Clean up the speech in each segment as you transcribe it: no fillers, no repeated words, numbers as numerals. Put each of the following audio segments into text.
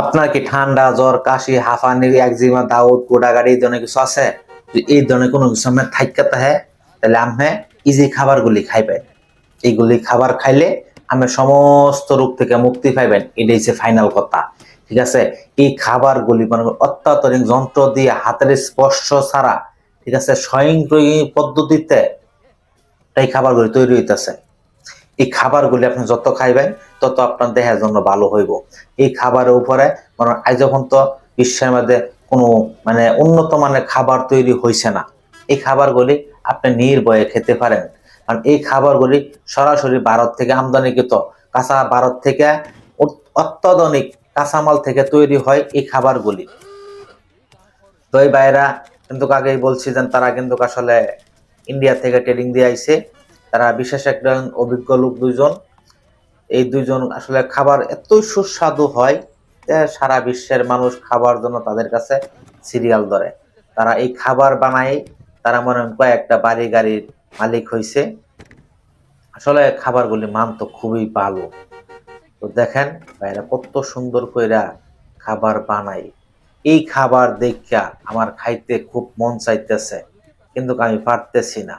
আপনার কি ঠান্ডা জ্বর কাশি হাঁফানি একজিমা দাউদ গোড়াগাড়ি এই ধরনের কিছু আছে? যদি এই ধরনের কোনো কিছু আপনার থাইকা থাকে তাহলে আপনি ইজি খাবারগুলি খাইবেন। এইগুলি খাবার খাইলে আপনি সমস্ত রোগ থেকে মুক্তি পাইবেন। এটাই হচ্ছে ফাইনাল কথা। ঠিক আছে? এই খাবারগুলি মানে অত্যাধুনিক যন্ত্র দিয়ে হাতের স্পর্শ ছাড়া, ঠিক আছে, স্বয়ংক্রিয় পদ্ধতিতে এই খাবারগুলি তৈরি হইতেছে। এই খাবারগুলি আপনি যত খাইবেন তত আপনার দেহের জন্য ভালো হইব। এই খাবারের উপরে মানে আজ যখন তো বিশ্বের মধ্যে কোনো মানে উন্নত মানের খাবার তৈরি হয়েছে না। এই খাবারগুলি আপনি নির্ভয়ে খেতে পারেন, কারণ এই খাবারগুলি সরাসরি ভারত থেকে আমদানিকৃত কাঁচা, ভারত থেকে অত্যাধুনিক কাঁচামাল থেকে তৈরি হয় এই খাবারগুলি। তো এই ভাইয়েরা কিন্তু আগেই বলছি যে তারা কিন্তু আসলে ইন্ডিয়া থেকে ট্রেনিং দিয়ে আইছে। তারা বিশেষ একজন অভিজ্ঞ লোক দুইজন। এই দুইজন আসলে খাবার এতই সুস্বাদু হয় যে সারা বিশ্বের মানুষ খাবার জন্য তাদের কাছে সিরিয়াল ধরে। তারা এই খাবার বানায়, তারা মনে হয় কয়েকটা বাড়ি গাড়ির মালিক হয়েছে। আসলে খাবারগুলি মান তো খুবই ভালো। তো দেখেন ভাইরা কত সুন্দর কইরা খাবার বানাই। এই খাবার দেখা আমার খাইতে খুব মন চাইতেছে, কিন্তু আমি পারতেছি না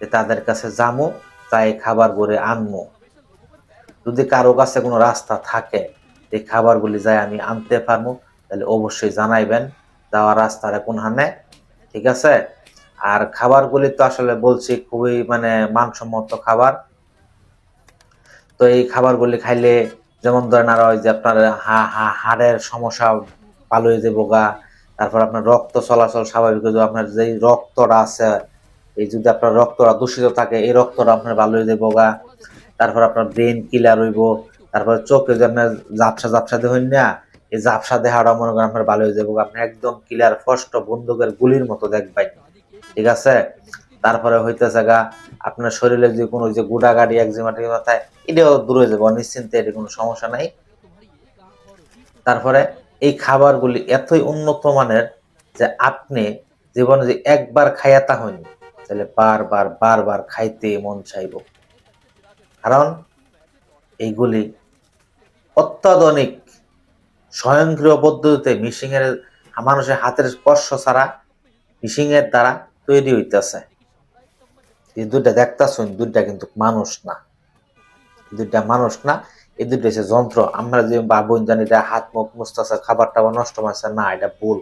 যে তাদের কাছে যামু, তাই খাবার করে আনমু। যদি কারো কাছে কোনো রাস্তা থাকে এই খাবারগুলি যাই আমি আনতে পারবো, তাহলে অবশ্যই জানাইবেন যাওয়ার রাস্তাটা কোনখানে। ঠিক আছে? আর খাবারগুলি তো আসলে বলছি খুবই মানে মানসম্মত খাবার। তো এই খাবারগুলি খাইলে যেমন ধরেন আর ওই যে আপনার হাড়ের সমস্যা ভালো হয়ে যাবো গা। তারপর আপনার রক্ত চলাচল স্বাভাবিক হয়ে যাবে। আপনার যেই রক্তটা আছে, এই যদি আপনার রক্তটা দূষিত থাকে এই রক্তটা আপনার ভালো হয়ে যাবো গা। তারপর আপনার ব্রেন ক্লিয়ার হইব। তারপর চোখে যে আপনার ঝাপসা ঝাপসা দেখুন না, এই ঝাপসা দেখাটা মনে করেন আপনার ভালো হয়ে যাবো। আপনি একদম ক্লিয়ার স্পষ্ট বন্দুকের গুলির মতো দেখবেন। ঠিক আছে? তারপরে হইতেছে গা আপনার শরীরে যে কোনো যে গুড়াগাড়ি একজিমা টেকজিমা থাকে এটাও দূর হয়ে যাবে নিশ্চিন্তে, এর কোনো সমস্যা নাই। তারপরে এই খাবারগুলি এতই উন্নত মানের যে আপনি জীবনে যে একবার খাইয়া তা হয়নি, তাহলে বারবার বারবার খাইতে মন চাইব। কারণ এইগুলি অত্যাধুনিক স্বয়ংক্রিয় পদ্ধতিতে মিশিং এর মানুষের হাতের স্পর্শ ছাড়া মিশিং এর দ্বারা তৈরি হইতেছে। এই দুইটা দেখতেছেন, দুইটা কিন্তু মানুষ না, দুইটা মানুষ না, এই দুইটা হচ্ছে যন্ত্র। আমরা যে বাবুন জানি এটা হাত মুখ মুছতেছে খাবার টাবার নষ্ট মারছে, না, এটা ভুল।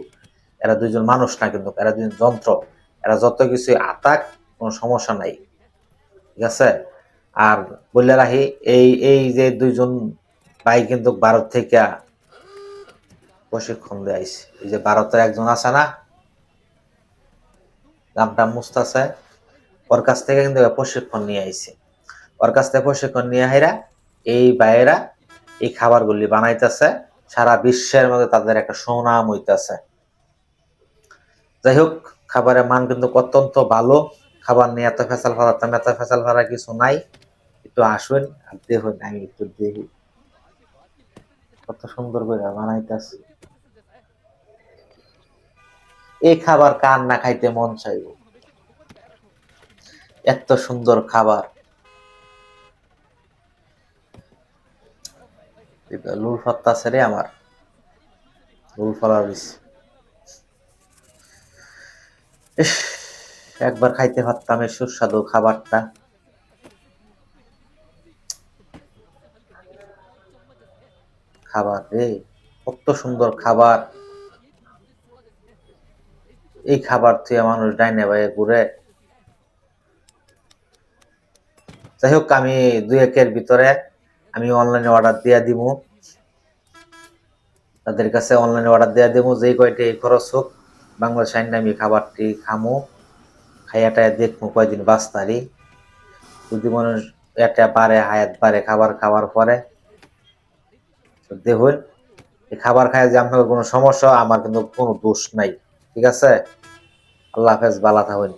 এরা দুইজন মানুষ না, কিন্তু এরা দুজন যন্ত্র। এরা যত কিছু আতাক কোনো সমস্যা নাই। ঠিক আছে? আর বলে রাখি এই এই যে দুইজন ভাই কিন্তু ভারত থেকে প্রশিক্ষণ দিয়ে আইছে। এই যে ভারতের একজন আছে না, নামটা মুস্তাছে, ওর কাছ থেকে কিন্তু প্রশিক্ষণ নিয়ে আইছে। ওর কাছ থেকে প্রশিক্ষণ নিয়ে হাইরা এই ভাইয়েরা এই খাবারগুলি বানাইতেছে, সারা বিশ্বের মধ্যে তাদের একটা সুনাম হইতেছে। যাই হোক, খাবারের মান কিন্তু অত্যন্ত ভালো। খাবার নিয়ে এত ফেসাল ফালাতাম, এত ফেসাল ফালার কিছু নাই। একটু আসুন আর দেখুন, আমি একটু দেখি কত সুন্দর করে বানাইতেছে। এই খাবার কার না খাইতে মন চাইব? এত সুন্দর খাবার। লুল ফত্তাছে রে আমার, লুল ফলার ইস, একবার খাইতে পারতাম এই সুস্বাদু খাবারটা। খাবার রে, কত সুন্দর খাবার। এই খাবার থেকে মানুষ ডাইনে বাইরে ঘুরে। যাই হোক, আমি দুই একের ভিতরে আমি অনলাইনে অর্ডার দিয়ে দিব, তাদের কাছে অনলাইনে অর্ডার দিয়ে দেবো। যেই কয়টি খরচ হোক বাংলাদেশ আইন আমি খাবারটি খামো, খাইয়াটায় দেখবো কয়দিন বাঁচতারি। যদি মানুষ এটা পারে হায়াত পারে খাবার খাওয়ার পরে দেখুন, এই খাবার খায় যে আপনার কোনো সমস্যা, আমার কিন্তু কোনো দোষ নাই। ঠিক আছে? আল্লাহ হাফেজ, ভালো থাকুন।